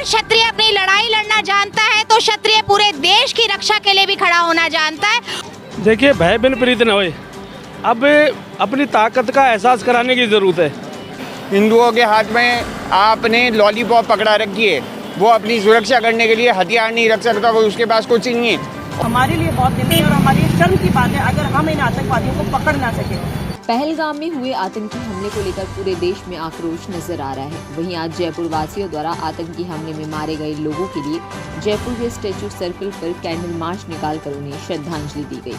अगर क्षत्रिय अपनी लड़ाई लड़ना जानता है तो क्षत्रिय पूरे देश की रक्षा के लिए भी खड़ा होना जानता है। देखिए, भय बिन प्रीत न होए। अब अपनी ताकत का एहसास कराने की ज़रूरत है। हिंदुओं के हाथ में आपने लॉलीपॉप पकड़ा रखी है, वो अपनी सुरक्षा करने के लिए हथियार नहीं रख सकता, वो उसके पास कुछ नहीं है। हमारे लिए बहुत निंदनीय और हमारी शर्म की बात है अगर हम इन आतंकवादियों को पकड़ ना सके। पहलगाम में हुए आतंकी हमले को लेकर पूरे देश में आक्रोश नजर आ रहा है। वहीं आज जयपुर वासियों द्वारा आतंकी हमले में मारे गए लोगों के लिए जयपुर के स्टैच्यू सर्कल पर कैंडल मार्च निकालकर उन्हें श्रद्धांजलि दी गई।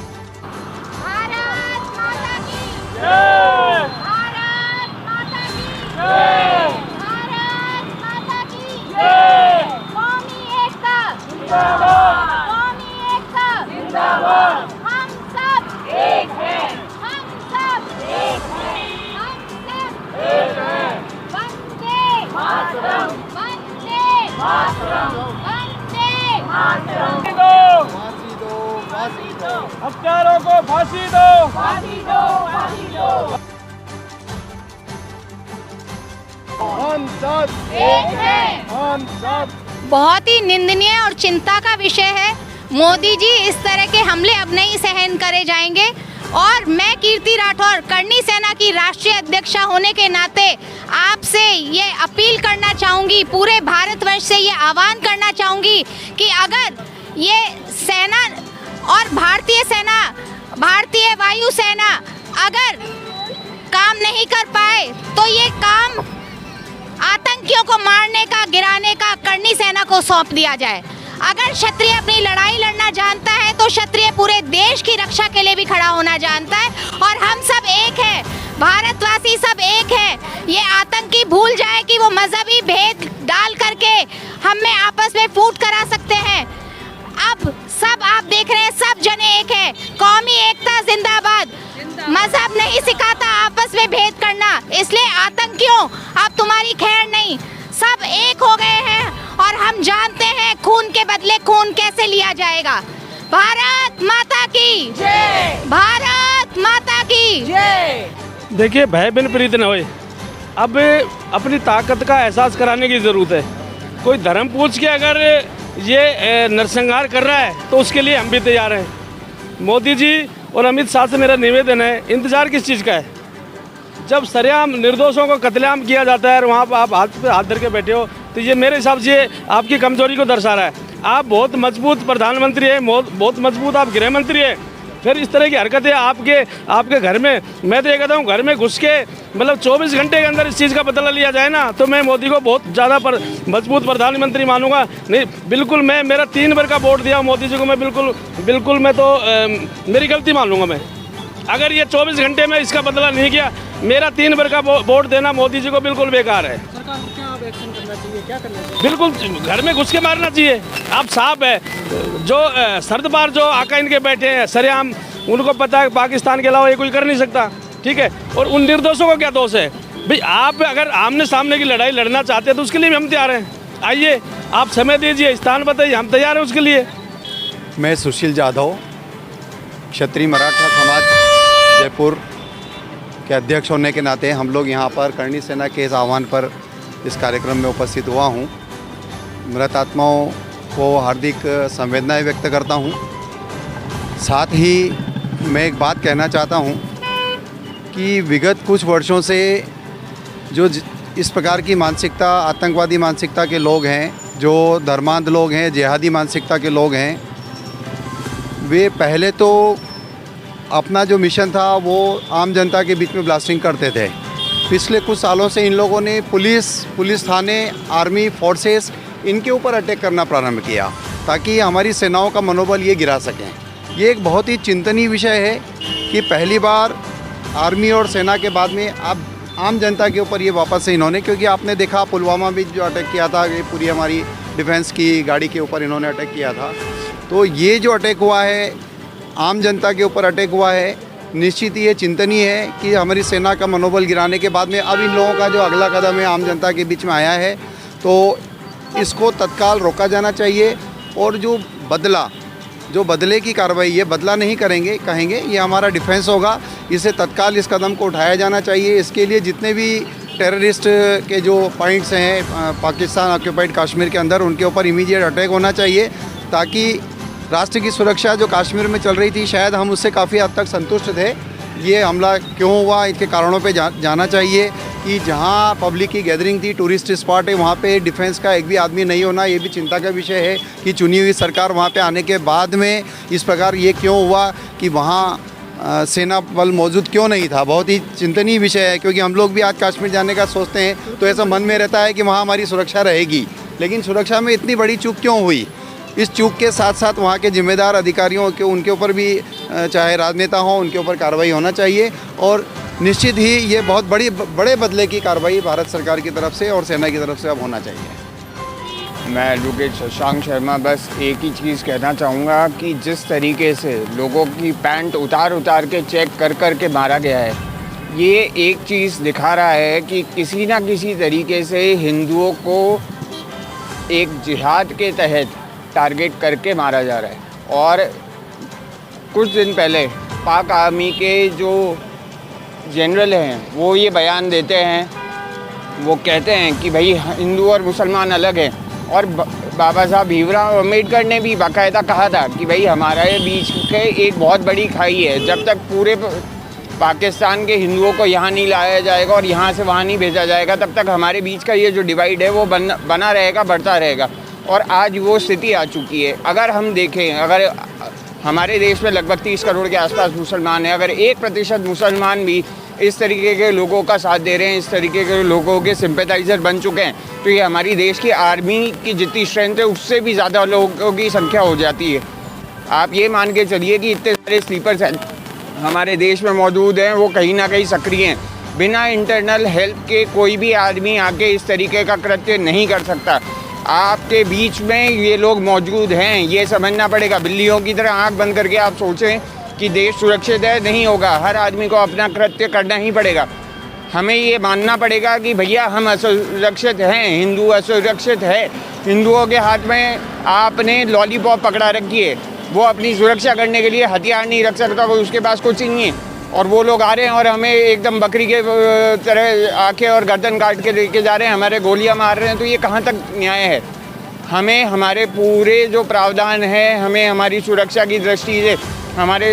भारत माता की जय! भारत माता की जय! भारत माता की जय! कौमी एकता जिंदाबाद! कौमी एकता जिंदाबाद! हम सब एक हैं। हम सब एक हैं। हम सब एक हैं। वंदे मातरम! वंदे मातरम! वंदे मातरम! हत्यारों को फांसी दो! फांसी दो! फांसी दो! हम सब एक हैं। हम सब। बहुत ही निंदनीय और चिंता का विषय है। मोदी जी इस तरह के हमले अब नहीं सहन करे जाएंगे और मैं कीर्ति राठौर करनी सेना की राष्ट्रीय अध्यक्षा होने के नाते आपसे ये अपील करना चाहूँगी, पूरे भारतवर्ष से ये आह्वान करना चाहूँगी कि अगर ये सेना और भारतीय सेना, भारतीय वायु सेना अगर काम नहीं कर पाए तो ये काम आतंकियों को मारने का, गिराने का करनी सेना को सौंप दिया जाए। अगर क्षत्रिय अपनी लड़ाई लड़ना जानता है तो क्षत्रिय पूरे देश की रक्षा के लिए भी खड़ा होना जानता है और हम सब एक हैं। भारतवासी सब एक हैं। ये आतंकी भूल जाए कि वो मजहबी भेद डाल करके हम में आपस में फूट करा सकते हैं। अब सब आप देख रहे हैं, सब जने एक है। कौमी एकता जिंदाबाद! मजहब नहीं सिखाता आपस में भेद करना, इसलिए आतंकियों अब तुम्हारी खैर नहीं। सब एक हो गए हैं और हम जानते हैं खून के बदले खून कैसे लिया जाएगा। भारत माता की जय! भारत माता की जय! देखिए, भय बिन प्रीत न होए। अब अपनी ताकत का एहसास कराने की ज़रूरत है। कोई धर्म पूछ के अगर ये नरसंहार कर रहा है तो उसके लिए हम भी तैयार हैं। मोदी जी और अमित शाह से मेरा निवेदन है, इंतज़ार किस चीज़ का है? जब सरेआम निर्दोषों को कत्लेआम किया जाता है और वहाँ पर आप हाथ पे हाथ धर के बैठे हो, तो ये मेरे हिसाब से आपकी कमजोरी को दर्शा रहा है। आप बहुत मजबूत प्रधानमंत्री हैं, बहुत मजबूत आप गृह मंत्री हैं, फिर इस तरह की हरकतें आपके घर में, मैं तो ये कहता हूँ घर में घुस के मतलब 24 घंटे के अंदर इस चीज़ का बदला लिया जाए ना, तो मैं मोदी को बहुत ज़्यादा मजबूत प्रधानमंत्री मानूंगा। नहीं, बिल्कुल मेरा 3 बार का वोट दिया मोदी जी को, मैं बिल्कुल मैं तो मेरी गलती मान लूँगा। मैं अगर ये 24 घंटे में इसका बदला नहीं किया, मेरा 3 बार का वोट देना मोदी जी को बिल्कुल बेकार है। सरकार को क्या एक्शन करना चाहिए, क्या करना चाहिए? बिल्कुल घर में घुस के मारना चाहिए। आप साहब है जो सरदबार जो आका इनके बैठे हैं सरेआम, उनको पता है पाकिस्तान के अलावा ये कोई कर नहीं सकता, ठीक है। और उन निर्दोषों को क्या दोष है भाई? आप अगर आमने सामने की लड़ाई लड़ना चाहते हैं तो उसके लिए भी हम तैयार हैं। आइए, आप समय दीजिए, स्थान बताइए, हम तैयार हैं उसके लिए। मैं सुशील जाधव, क्षत्रिय मराठा समाज जयपुर के अध्यक्ष होने के नाते हम लोग यहाँ पर करनी सेना के इस आह्वान पर इस कार्यक्रम में उपस्थित हुआ हूँ। मृत आत्माओं को हार्दिक संवेदनाएं व्यक्त करता हूँ। साथ ही मैं एक बात कहना चाहता हूँ कि विगत कुछ वर्षों से जो इस प्रकार की मानसिकता, आतंकवादी मानसिकता के लोग हैं, जो धर्मांध लोग हैं, जिहादी मानसिकता के लोग हैं, वे पहले तो अपना जो मिशन था वो आम जनता के बीच में ब्लास्टिंग करते थे। पिछले कुछ सालों से इन लोगों ने पुलिस थाने, आर्मी फोर्सेस, इनके ऊपर अटैक करना प्रारंभ किया ताकि हमारी सेनाओं का मनोबल ये गिरा सकें। ये एक बहुत ही चिंतनीय विषय है कि पहली बार आर्मी और सेना के बाद में अब आम जनता के ऊपर ये वापस से इन्होंने, क्योंकि आपने देखा पुलवामा में जो अटैक किया था, ये पूरी हमारी डिफेंस की गाड़ी के ऊपर इन्होंने अटैक किया था। तो ये जो अटैक हुआ है, आम जनता के ऊपर अटैक हुआ है, निश्चित ही ये चिंतनीय है कि हमारी सेना का मनोबल गिराने के बाद में अब इन लोगों का जो अगला कदम है आम जनता के बीच में आया है, तो इसको तत्काल रोका जाना चाहिए। और जो बदले की कार्रवाई, ये बदला नहीं कहेंगे, ये हमारा डिफेंस होगा, इसे तत्काल इस कदम को उठाया जाना चाहिए। इसके लिए जितने भी टेररिस्ट के जो पॉइंट्स हैं पाकिस्तान ऑक्यूपाइड कश्मीर के अंदर, उनके ऊपर इमीडिएट अटैक होना चाहिए, ताकि राष्ट्र की सुरक्षा जो कश्मीर में चल रही थी, शायद हम उससे काफ़ी हद तक संतुष्ट थे। ये हमला क्यों हुआ, इनके कारणों पे जाना चाहिए कि जहाँ पब्लिक की गैदरिंग थी, टूरिस्ट स्पॉट है, वहाँ पे डिफेंस का एक भी आदमी नहीं होना, ये भी चिंता का विषय है कि चुनी हुई सरकार वहाँ पे आने के बाद में इस प्रकार ये क्यों हुआ कि वहाँ सेना बल मौजूद क्यों नहीं था। बहुत ही चिंतनीय विषय है, क्योंकि हम लोग भी आज कश्मीर जाने का सोचते हैं तो ऐसा मन में रहता है कि वहाँ हमारी सुरक्षा रहेगी, लेकिन सुरक्षा में इतनी बड़ी चूक क्यों हुई। इस चूक के साथ साथ वहाँ के जिम्मेदार अधिकारियों के, उनके ऊपर भी चाहे राजनेता हों, उनके ऊपर कार्रवाई होना चाहिए। और निश्चित ही ये बहुत बड़े बदले की कार्रवाई भारत सरकार की तरफ से और सेना की तरफ से अब होना चाहिए। मैं एडवोकेट शशांक शर्मा बस एक ही चीज़ कहना चाहूँगा कि जिस तरीके से लोगों की पैंट उतार के चेक कर के मारा गया है, ये एक चीज़ दिखा रहा है कि किसी ना किसी तरीके से हिंदुओं को एक जिहाद के तहत टारगेट करके मारा जा रहा है। और कुछ दिन पहले पाक आर्मी के जो जनरल हैं वो ये बयान देते हैं, वो कहते हैं कि भाई हिंदू और मुसलमान अलग हैं। और बाबा साहब भीमराव अम्बेडकर ने भी बाकायदा कहा था कि भाई हमारे बीच के एक बहुत बड़ी खाई है, जब तक पूरे पाकिस्तान के हिंदुओं को यहाँ नहीं लाया जाएगा और यहाँ से वहाँ नहीं भेजा जाएगा, तब तक हमारे बीच का ये जो डिवाइड है वो बना रहेगा, बढ़ता रहेगा। और आज वो स्थिति आ चुकी है। अगर हम देखें, अगर हमारे देश में लगभग 30 करोड़ के आसपास मुसलमान हैं, अगर 1% मुसलमान भी इस तरीके के लोगों का साथ दे रहे हैं, इस तरीके के लोगों के सिंपैथाइज़र बन चुके हैं, तो ये हमारी देश की आर्मी की जितनी स्ट्रेंथ है उससे भी ज़्यादा लोगों की संख्या हो जाती है। आप ये मान के चलिए कि इतने सारे स्लीपर हमारे देश में मौजूद हैं, वो कहीं ना कहीं सक्रिय हैं। बिना इंटरनल हेल्प के कोई भी आदमी आके इस तरीके का कृत्य नहीं कर सकता। आपके बीच में ये लोग मौजूद हैं, ये समझना पड़ेगा। बिल्लियों की तरह आंख बंद करके आप सोचें कि देश सुरक्षित है, नहीं होगा। हर आदमी को अपना कृत्य करना ही पड़ेगा। हमें ये मानना पड़ेगा कि भैया हम असुरक्षित हैं, हिंदू असुरक्षित है। हिंदुओं के हाथ में आपने लॉलीपॉप पकड़ा रखी है, वो अपनी सुरक्षा करने के लिए हथियार नहीं रख सकता, वो उसके पास कुछ नहीं है। और वो लोग आ रहे हैं और हमें एकदम बकरी के तरह आके और गर्दन काट के लेके जा रहे हैं, हमारे गोलियां मार रहे हैं। तो ये कहाँ तक न्याय है? हमें हमारे पूरे जो प्रावधान है, हमें हमारी सुरक्षा की दृष्टि से हमारे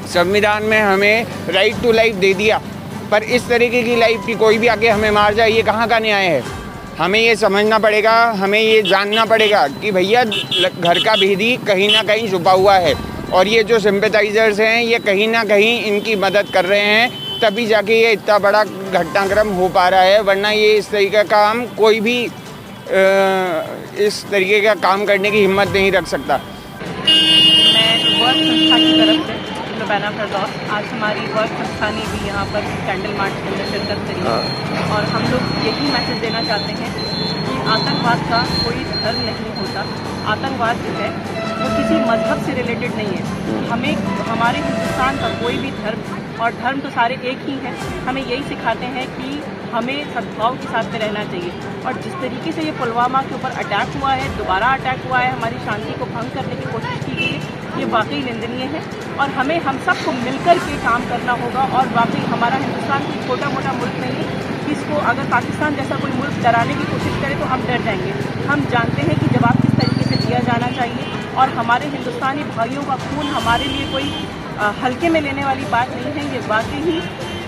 संविधान में हमें राइट टू लाइफ दे दिया, पर इस तरीके की लाइफ की कोई भी आके हमें मार जाए, ये कहाँ का न्याय है? हमें ये समझना पड़ेगा, हमें ये जानना पड़ेगा कि भैया घर का भेदी कहीं ना कहीं छुपा हुआ है। और ये जो सिंपैथाइजर्स हैं, ये कहीं ना कहीं इनकी मदद कर रहे हैं, तभी जाके ये इतना बड़ा घटनाक्रम हो पा रहा है। वरना ये इस तरीके का काम कोई भी इस तरीके का काम करने की हिम्मत नहीं रख सकता। मैं वर्क संस्था की तरफ से लुबाना फरदौस, आज हमारी वर्क संस्था ने भी यहाँ पर कैंडल मार्च के अंदर शिरकत करी है। और हम लोग यही मैसेज देना चाहते हैं कि आतंकवाद का कोई धर्म नहीं होता। आतंकवाद जो है वो किसी मजहब से रिलेटेड नहीं है। हमें हमारे हिंदुस्तान का कोई भी धर्म, और धर्म तो सारे एक ही हैं, हमें यही सिखाते हैं कि हमें सद्भाव के साथ में रहना चाहिए। और जिस तरीके से ये पुलवामा के ऊपर अटैक हुआ है, दोबारा अटैक हुआ है, हमारी शांति को भंग करने की कोशिश की गई है, ये वाकई निंदनीय है। और हमें हम सबको मिलकर के काम करना होगा। और वाकई हमारा हिंदुस्तान कोई छोटा मोटा मुल्क नहीं है, इसको अगर पाकिस्तान जैसा कोई मुल्क डराने की कोशिश करे तो हम डर जाएंगे। हम जानते हैं कि जवाब किस तरीके से दिया जाना चाहिए। और हमारे हिंदुस्तानी भाइयों का खून हमारे लिए कोई हल्के में लेने वाली बात नहीं है। ये वाकई ही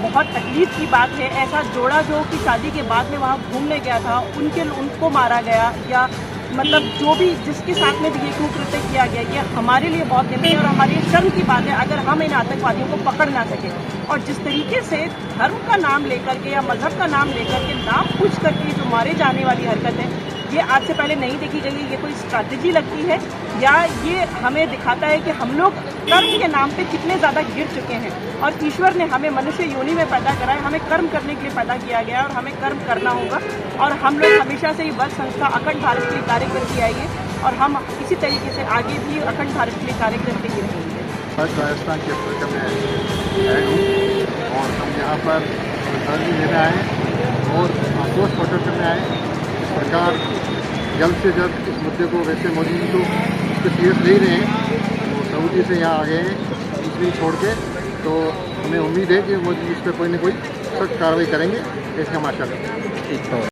बहुत तकलीफ की बात है। ऐसा जोड़ा जो कि शादी के बाद में वहाँ घूमने गया था, उनको मारा गया, या मतलब जो भी जिसके साथ में भी ये कुकृत्य किया गया, ये हमारे लिए बहुत निंदनीय और हमारे लिए शर्म की बात है अगर हम इन आतंकवादियों को पकड़ ना सके। और जिस तरीके से धर्म का नाम लेकर के या मजहब का नाम लेकर के नाम पूछ करके जो मारे जाने वाली हरकत है, ये आज से पहले नहीं देखी गई है। ये कोई स्ट्रैटेजी लगती है या ये हमें दिखाता है कि हम लोग कर्म के नाम पे कितने ज़्यादा गिर चुके हैं। और ईश्वर ने हमें मनुष्य योनि में पैदा करा है, हमें कर्म करने के लिए पैदा किया गया है और हमें कर्म करना होगा। और हम लोग हमेशा से ही वर्क संस्था अखंड भारत के लिए कार्य करती आई है और हम इसी तरीके से आगे भी अखंड भारत के लिए कार्य करते ही रहेंगे। राजस्थान के क्षेत्र में आए हूँ और हम यहाँ पर अर्जी लेने आए और आक्रोश प्रकट करने आए। इस प्रकार जल्द से जल्द इस मुद्दे को, वैसे मोदी जी तो इसको सीरियस ले रहे हैं, तो सऊदी से यहाँ आ गए हैं मुस्लिम छोड़ के, तो हमें उम्मीद है कि मोदी जी इस पर कोई न कोई सख्त कार्रवाई करेंगे, इसकी हम आशा करते हैं।